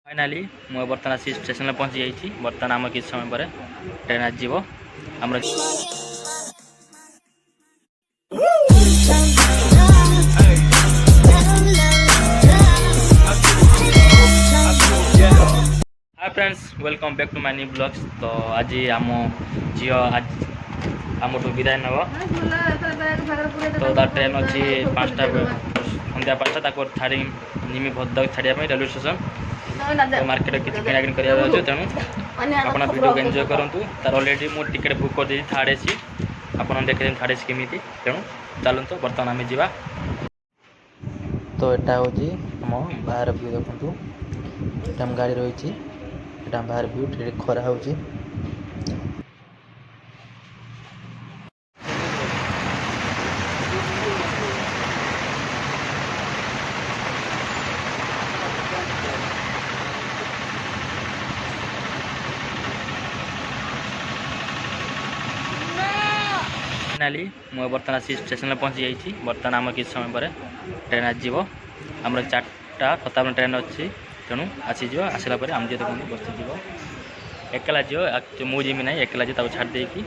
Finally मुझे बर्तमान आसी स्टेशन पहुँची जाइए। बर्तमान आम किसी समय पर ट्रेन आज जीव आम hi friends, welcome back to my new blogs. तो आज आम झील आज आम विदाय नब तो तार ट्रेन अच्छी 5टा सन्ध्या 5टा ताको छाड़ी निमी भद्रक छाड़िया रेलवे स्टेशन तो मार्केट किसी किणाकिणी कर तेणु आप वीडियो को एंजॉय करूँ। तार अलरेडी मुझे टिकेट बुक कर दी थर्ड एसी आप देखे थर्ड एसी केमी तेणु चलते बर्तमान आम जा। तो यहाँ हूँ आम बाहर व्यू देखूँ ये गाड़ी रही बाहर व्यू खरा हो फाइनाली मुझे बर्तमान आसी स्टेशन पहुँची जाइए। बर्तमान आम किसी समय पर ट्रेन आज जीव आम 4टा 57 ट्रेन अच्छी तेणु आसीज आसला आम जी देखो बस जीव एकला जीव मुझे ना एकला जी छाड़ देकी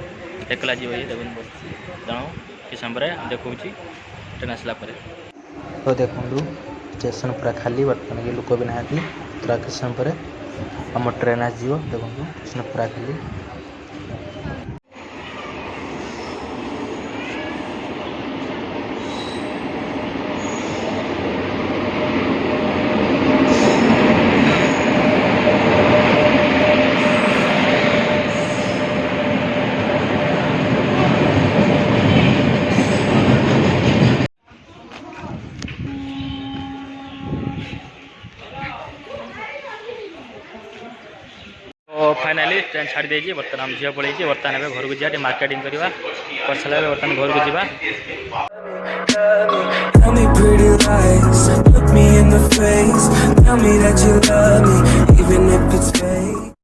एकला जीव ये देखो बस तेणु किसी समय पर देखा ट्रेन आसला तो देखूँ स्टेशन पूरा खाली बर्तमान ये लोक भी ना पूरा किसी समय पर आम ट्रेन आज जीव देखो स्टेशन पूरा खाली। तो फाइनाली ट्रेन छाड़ी देजी बर्तमान आम झील पड़े बर्तमान घर को जा मार्केटिंग करवा कर सारा बर्तमान घर को जा।